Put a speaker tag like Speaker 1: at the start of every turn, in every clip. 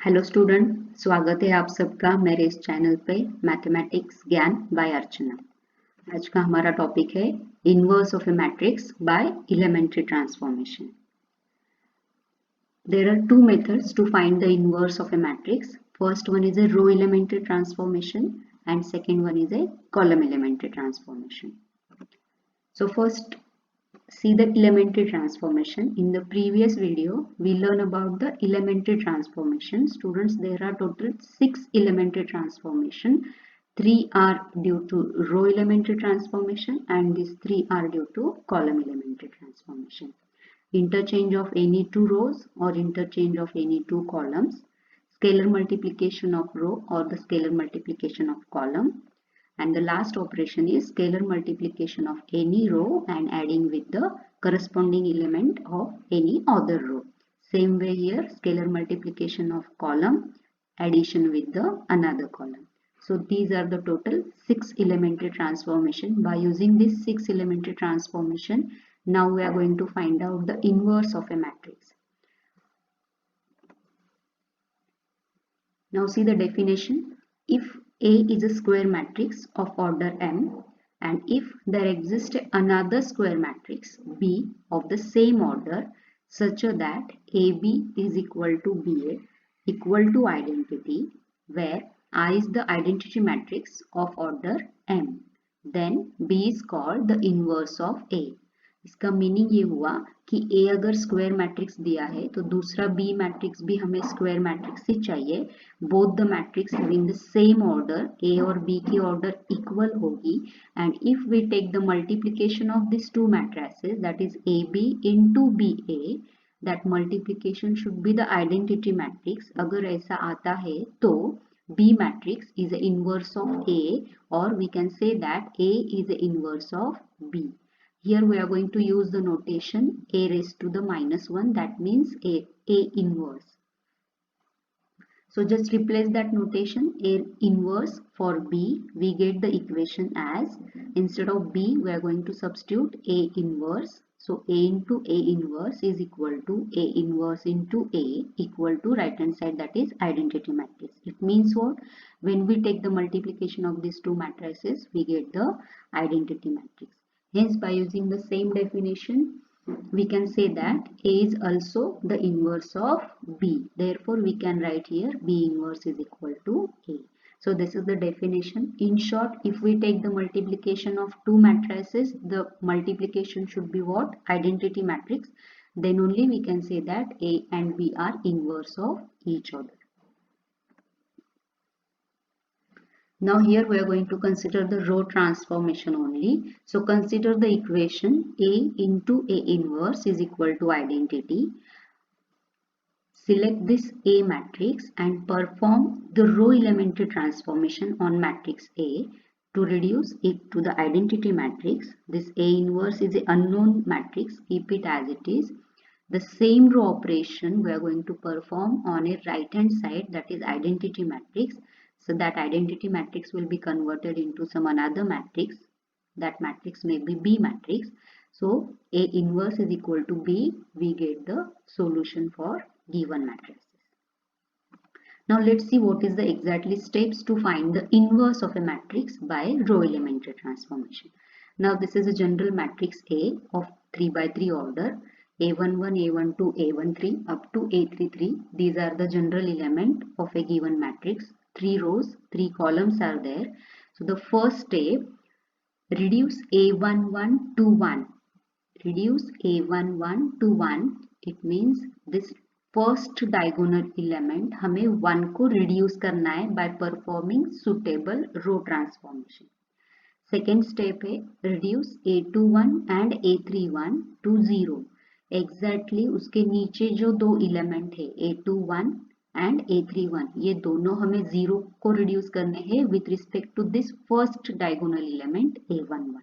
Speaker 1: Hello student, स्वागत है आप सबका मेरे इस चैनल पे मैथमेटिक्स ज्ञान बाय अर्चना। आज का हमारा टॉपिक है inverse of a matrix by elementary transformation. There are two methods to find the inverse of a matrix. First one is a row elementary transformation and second one is a column elementary transformation. So first, see the elementary transformation. In the previous video, we learned about the elementary transformation. Students, there are total 6 elementary transformation. 3 are due to row elementary transformation and these 3 are due to column elementary transformation. Interchange of any two rows or interchange of any two columns, scalar multiplication of row or the scalar multiplication of column, and the last operation is scalar multiplication of any row and adding with the corresponding element of any other row. Same way here, scalar multiplication of column, addition with the another column. So these are the total 6 elementary transformation. By using this 6 elementary transformation, now we are going to find out the inverse of a matrix. Now see the definition. If A is a square matrix of order M and if there exists another square matrix B of the same order such that AB is equal to BA equal to identity, where I is the identity matrix of order M, then B is called the inverse of A. इसका meaning ये हुआ कि A अगर square matrix दिया है तो दूसरा B matrix भी हमें स्क्वायर मैट्रिक्स ही चाहिए. Both the matrix having the same order, A और B की ऑर्डर इक्वल होगी, and if we take the multiplication of this two matrices that is AB into BA, that multiplication should be the identity matrix. अगर ऐसा आता है तो B matrix is the inverse of A, or we can say that A is the inverse of B. Here we are going to use the notation A raised to the minus 1, that means A inverse. So just replace that notation A inverse for B. We get the equation as, instead of B we are going to substitute A inverse. So A into A inverse is equal to A inverse into A equal to right hand side, that is identity matrix. It means what? When we take the multiplication of these two matrices, we get the identity matrix. Hence, by using the same definition, we can say that A is also the inverse of B. Therefore, we can write here B inverse is equal to A. So, this is the definition. In short, if we take the multiplication of two matrices, the multiplication should be what? Identity matrix. Then only we can say that A and B are inverse of each other. Now here we are going to consider the row transformation only. So consider the equation A into A inverse is equal to identity. Select this A matrix and perform the row elementary transformation on matrix A to reduce it to the identity matrix. This A inverse is an unknown matrix. Keep it as it is. The same row operation we are going to perform on a right hand side, that is identity matrix. So that identity matrix will be converted into some another matrix. That matrix may be B matrix. So A inverse is equal to B. We get the solution for given matrices. Now let's see what is the exactly steps to find the inverse of a matrix by row elementary transformation. Now this is a general matrix A of 3 by 3 order. A11, A12, A13 up to A33. These are the general element of a given matrix. 3 rows, 3 columns are there. So the first step, reduce A11 to 1. Reduce A11 to 1. It means this first diagonal element हमें 1 को reduce करना है by performing suitable row transformation. Second step है reduce A21 and A31 to 0. Exactly उसके नीचे जो दो element है A21 and A31, ये दोनों हमें 0 को reduce करने हैं with respect to this first diagonal element A11.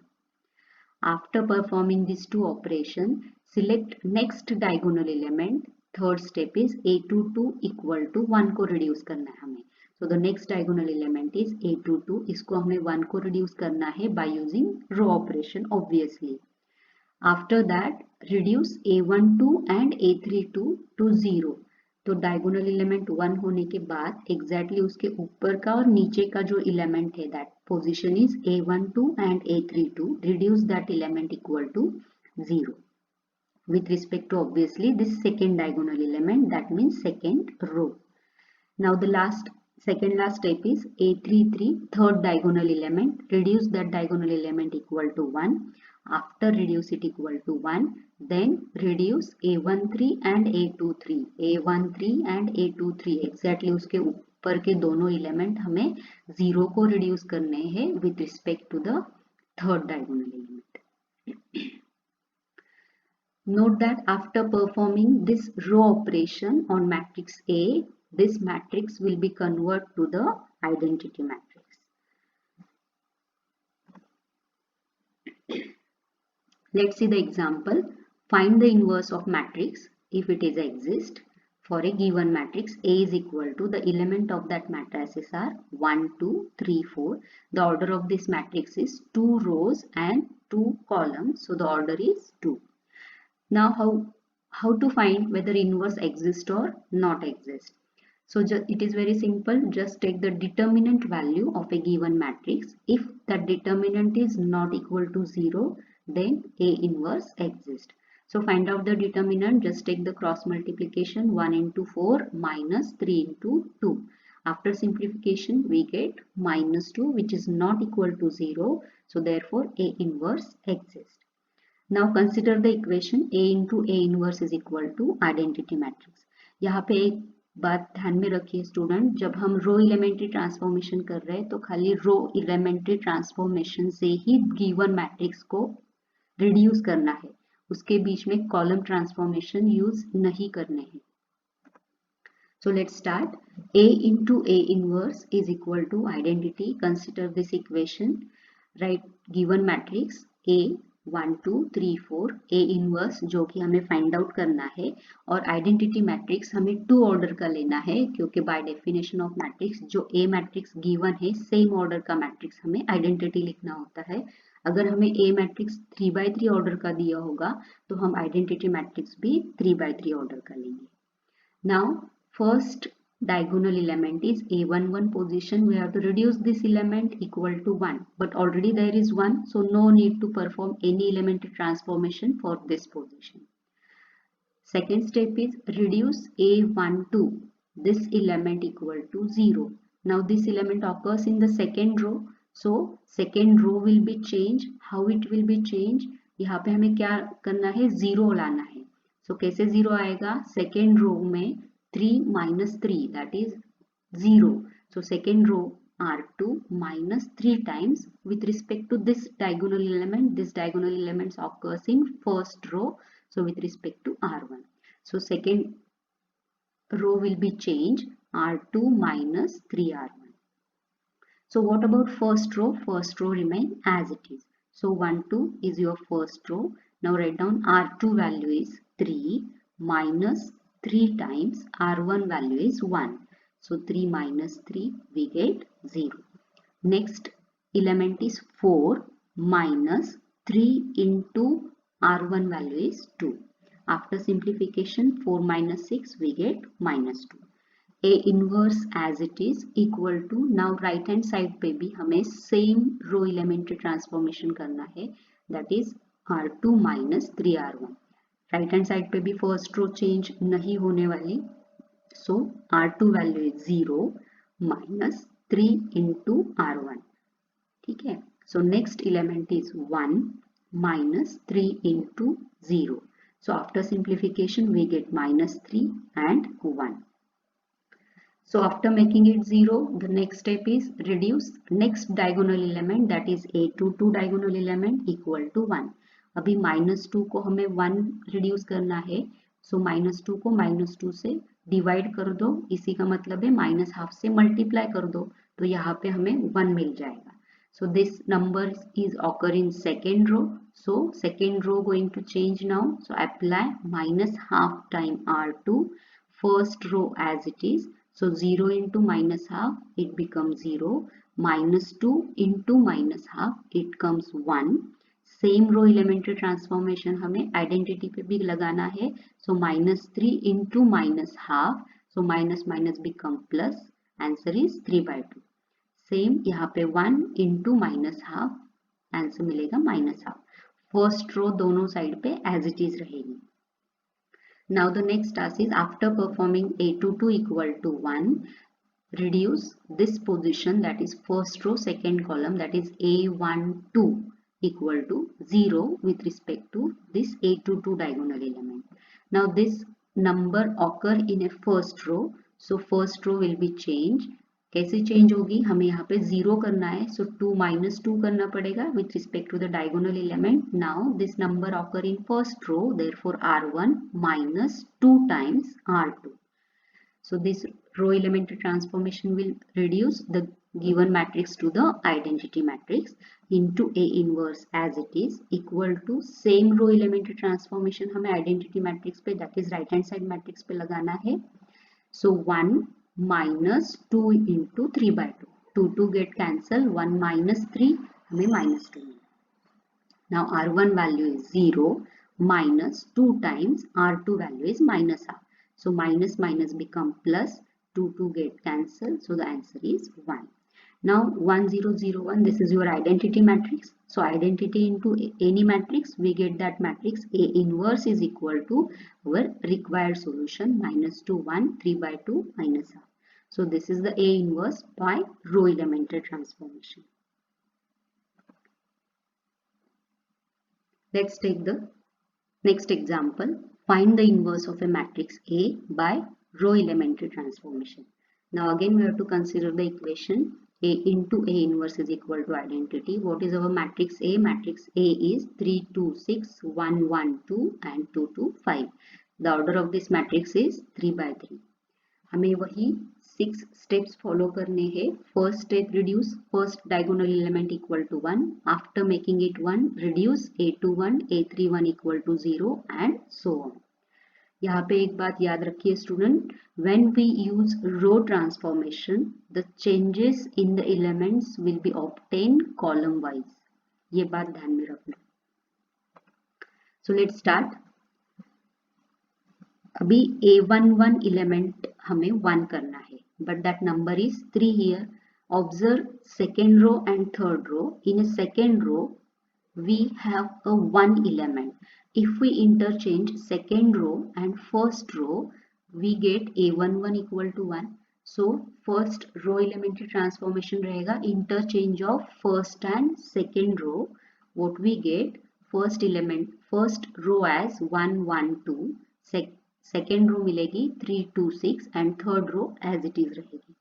Speaker 1: After performing these two operations, select next diagonal element. Third step is A22 equal to 1 को reduce करना है हमें. So the next diagonal element is A22. इसको हमें 1 को reduce करना है by using row operation obviously. After that, reduce A12 and A32 to 0. तो डायगोनल एलिमेंट 1 होने के बाद एग्जैक्टली उसके ऊपर का और नीचे का जो एलिमेंट है that position is A12 and A32 reduce that element equal to 0 with respect to obviously this second diagonal element, that means second row. Now the second last step is A33 third diagonal element, reduce that diagonal element equal to 1. After reduce it equal to 1, then reduce A13 and A23, A13 and A23 exactly उसके ऊपर के दोनों element हमें 0 को reduce करने हैं with respect to the third diagonal element. Note that after performing this row operation on matrix A, this matrix will be converted to the identity matrix. Let's see the example. Find the inverse of matrix if it is exist. For a given matrix, A is equal to the element of that matrices are 1, 2, 3, 4. The order of this matrix is 2 rows and 2 columns. So the order is 2. Now how to find whether inverse exists or not exist? So it is very simple. Just take the determinant value of a given matrix. If that determinant is not equal to 0, then A inverse exists. So find out the determinant. Just take the cross multiplication 1 into 4 minus 3 into 2. After simplification we get minus 2 which is not equal to 0. So therefore A inverse exists. Now consider the equation A into A inverse is equal to identity matrix. यहाँ पे एक बात ध्यान में रखिए student, जब हम रो elementary transformation कर रहे हैं तो खाली रो एलिमेंट्री ट्रांसफॉर्मेशन से ही गिवन मैट्रिक्स को रिड्यूस करना है, उसके बीच में कॉलम ट्रांसफॉर्मेशन यूज नहीं करने हैं. So let's start. A into A inverse is equal to identity. Consider this equation. Write given matrix A 1 2 3 4 A inverse जो कि हमें फाइंड आउट करना है, और आइडेंटिटी मैट्रिक्स हमें 2 ऑर्डर का लेना है क्योंकि बाय डेफिनेशन ऑफ मैट्रिक्स जो A मैट्रिक्स गिवन है सेम ऑर्डर का मैट्रिक्स हमें आइडेंटिटी लिखना होता है. अगर हमें A मैट्रिक्स 3/3 ऑर्डर का दिया होगा तो हम आइडेंटिटी मैट्रिक्स भी 3/3 ऑर्डर का लेंगे. Now first diagonal element is A11 position. We have to reduce this element equal to 1, but already there is 1, so no need to perform any elementary transformation for this position. Second step is reduce A12, this element equal to 0. Now this element occurs in the second row, so second row will be changed. How it will be changed? यहाँ पे हमें क्या करना है, 0 लाना है. So कैसे 0 आएगा? second row में 3 minus 3 that is 0. So second row R2 minus 3 times with respect to this diagonal element. This diagonal element occurs in first row. So with respect to R1. So second row will be changed R2 minus 3R1. So what about first row? First row remain as it is. So 1 2 is your first row. Now write down R2 value is 3 minus 3 times R1 value is 1. So 3 minus 3 we get 0. Next element is 4 minus 3 into R1 value is 2. After simplification 4 minus 6 we get minus 2. A inverse as it is equal to, now right hand side पे भी हमें same row elementary transformation करना है, that is R2 minus 3R1. Right hand side पे भी first row change नहीं होने वाली, so R2 value is 0 minus 3 into R1. ठीक है, so next element is 1 minus 3 into 0. So after simplification we get minus 3 and 1. So after making it 0, the next step is reduce next diagonal element, that is A22 diagonal element equal to 1. अभी -2 को हमें 1 reduce करना है, सो -2 को -2 से divide कर दो, इसी का मतलब है -12 से मल्टीप्लाई कर दो, तो यहाँ पे हमें 1 मिल जाएगा. So this number is occur in second row, so second row going to change now, so apply -12 time R2, first row as it is. So 0 into -12 it becomes 0, -2 into -12 it comes 1. Same row elementary transformation हमें identity पे भी लगाना है, so -3 into -12 So minus minus become plus. Answer is 3/2. Same यहाँ पे 1 into minus half, answer मिलेगा minus half. First row दोनों side पे एज इट इज रहेगी. Now the next task is after performing A22 equal to 1, reduce this position, that is first row second column, that is A12 equal to 0 with respect to this A22 diagonal element. Now this number occur in a first row, so first row will be changed. कैसे change होगी, हमें यहाँ पे 0 करना है, सो 2 minus 2 करना पड़ेगा with respect to the diagonal element. Now this number occur in first row, therefore R1 minus 2 times R2. So this row elementary transformation will reduce the given matrix to the identity matrix into A inverse as it is equal to same row elementary transformation हमें identity matrix पे, that is right hand side matrix पे लगाना है. So 1 minus 2 into 3/2. 2 get cancel, 1 minus 3 हमें minus 2 मिला. Now R1 value is 0 minus 2 times R2 value is minus half. So minus minus become plus, 2 get cancel, so the answer is 1. Now 1 0 0 1, this is your identity matrix. So identity into any matrix, we get that matrix A inverse is equal to our required solution minus 2 1 3/2 minus half. So this is the A inverse by row elementary transformation. Let's take the next example. Find the inverse of a matrix A by row elementary transformation. Now again we have to consider the equation A into A inverse is equal to identity. What is our matrix A? Matrix A is 3 2 6 1 1 2 and 2 2 5. The order of this matrix is 3/3. हमें वही 6 steps follow करने हैं. First step, reduce first diagonal element equal to 1. After making it 1, reduce A21 A31 equal to 0 and so on. यहाँ पे एक बात याद रखिए student, when we use row transformation, the changes in the elements will be obtained column wise. ये बात ध्यान में रखना. So let's start. अभी A11 element हमें 1 करना है, but that number is 3 here. Observe second row and third row. In a second row, we have a 1 element. If we interchange second row and first row, we get A11 equal to 1. So first row elementary transformation रहेगा interchange of first and second row. What we get, first element first row as 1 1 2, second row मिलेगी 3 2 6 and third row as it is रहेगी.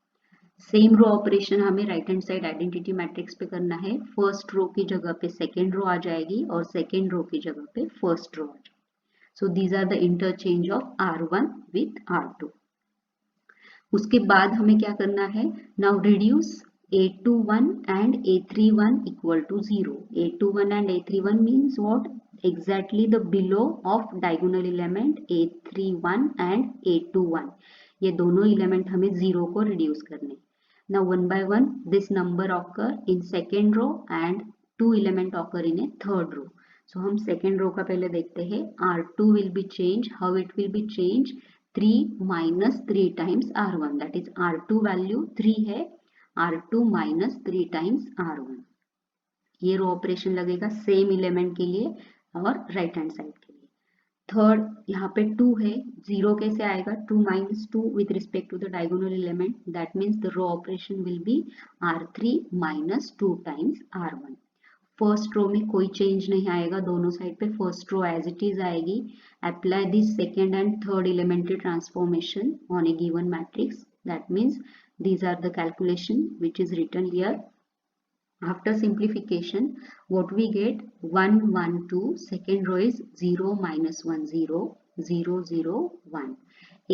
Speaker 1: Same row operation हमें right hand side identity matrix पे करना है. First row की जगह पे second row आ जाएगी और सेकेंड रो की जगह पे फर्स्ट रो आ जाएगी. So these are the interchange of R1 with R2. उसके बाद हमें क्या करना है, now reduce A21 and A31 equal to 0. A21 and A31 means what, exactly the below of diagonal element A31 and A21. ये दोनों एलिमेंट हमें 0 को रिड्यूस करने. Now one by one this number occur in second row and 2 element occur in a third row. So हम second row का पहले देखते हैं. R2 will be changed. How it will be changed? 3 minus 3 times R1. That is R2 value 3 है. R2 minus 3 times R1. ये row operation लगेगा same element के लिए और राइट हैंड साइड के लिए. थर्ड यहाँ पे 2 है, 0 कैसे आएगा, 2 minus 2 with respect to the diagonal element. That means the row operation will be R3 minus 2 times R1. First row में कोई चेंज नहीं आएगा, दोनों साइड पे first row as it is आएगी. Apply this second and third elementary transformation on a given matrix. That means these are the calculation which is written here. After simplification, what we get, 1 1 2, second row is 0 minus 1 0 0 0 1.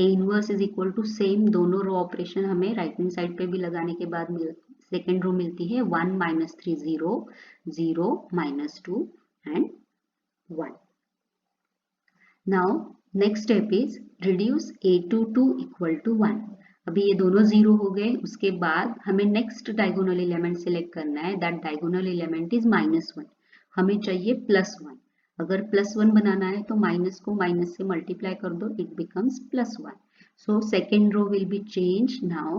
Speaker 1: A inverse is equal to same, दोनों row operation हमें right hand side पे भी लगाने के बाद second row मिलती है 1 minus 3 0 0 minus 2 and 1. Now next step is reduce A22 equal to 1. अभी ये दोनों 0 हो गए. उसके बाद हमें नेक्स्ट डायगोनल एलिमेंट सिलेक्ट करना है. That diagonal element is -1. हमें चाहिए +1. अगर +1 बनाना है तो माइनस को माइनस से मल्टीप्लाई कर दो, it becomes +1. So second row will be changed now.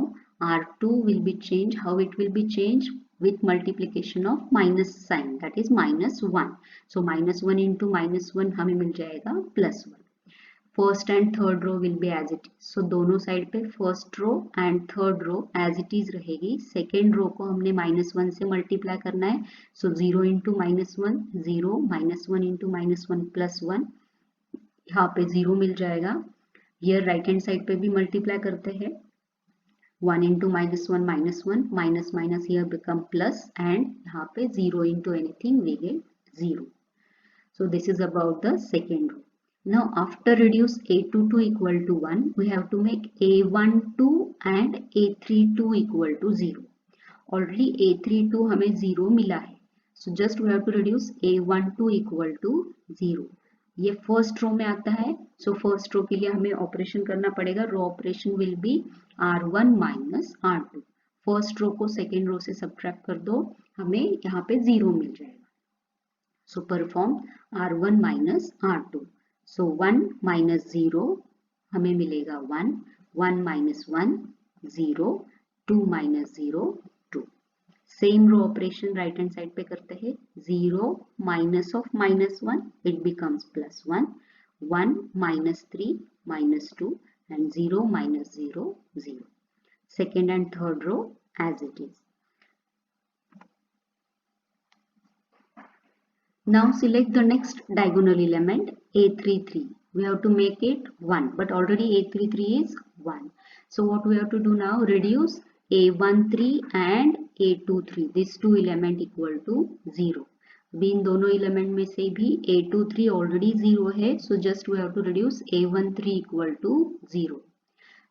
Speaker 1: R2 will be changed. How it will be changed? With multiplication of minus sign, that is -1. So -1 into -1 हमें मिल जाएगा +1. First and third row will be as it is. So दोनों side पे first row and third row as it is रहेगी. Second row को हमने -1 से multiply करना है. So 0 into -1 0, -1 into -1 +1. यहाँ पे 0 मिल जाएगा. हियर राइट हैंड साइड पे भी मल्टीप्लाई करते हैं. 1 into -1 -1 minus minus here become plus, and यहाँ पे 0 into anything we get 0. So this is about the second row. Now after reduce A22 equal to 1, we have to make A12 and A32 equal to 0. Already A32 हमें 0 मिला है. So just we have to reduce A12 equal to 0. ये first row में आता है. So first row के लिए हमें ऑपरेशन करना पड़ेगा. Row operation will be R1 minus R2. First row को सेकेंड रो से सब्ट्रैक्ट कर दो, हमें यहाँ पे 0 मिल जाएगा. So perform R1 minus R2. So 1 minus 0 हमें मिलेगा 1, 1 minus 1 0, 2 minus 0 2. Same row operation right hand side पे करते हैं. 0 minus of -1 it becomes +1, 1 minus 3 minus 2 and 0 minus 0 0. Second and third row as it is. Now select the next diagonal element A33. We have to make it 1, but already A33 is 1. So what we have to do now? Reduce A13 and A23. These two element equal to 0. अभी इन दोनों element में से भी A23 already 0 है. So just we have to reduce A13 equal to 0.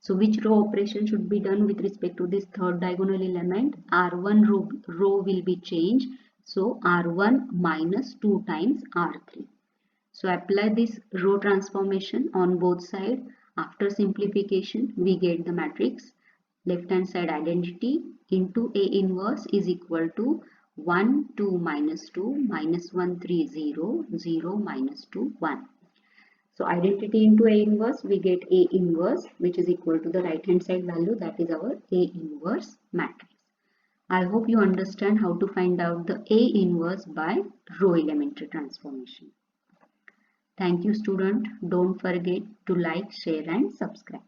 Speaker 1: So which row operation should be done with respect to this third diagonal element? R1 row will be changed. So R1 minus 2 times R3. So apply this row transformation on both sides. After simplification, we get the matrix. Left hand side identity into A inverse is equal to 1 2 minus 2 minus 1 3 0 0 minus 2 1. So identity into A inverse, we get A inverse, which is equal to the right hand side value, that is our A inverse matrix. I hope you understand how to find out the A inverse by row elementary transformation. Thank you student. Don't forget to like, share and subscribe.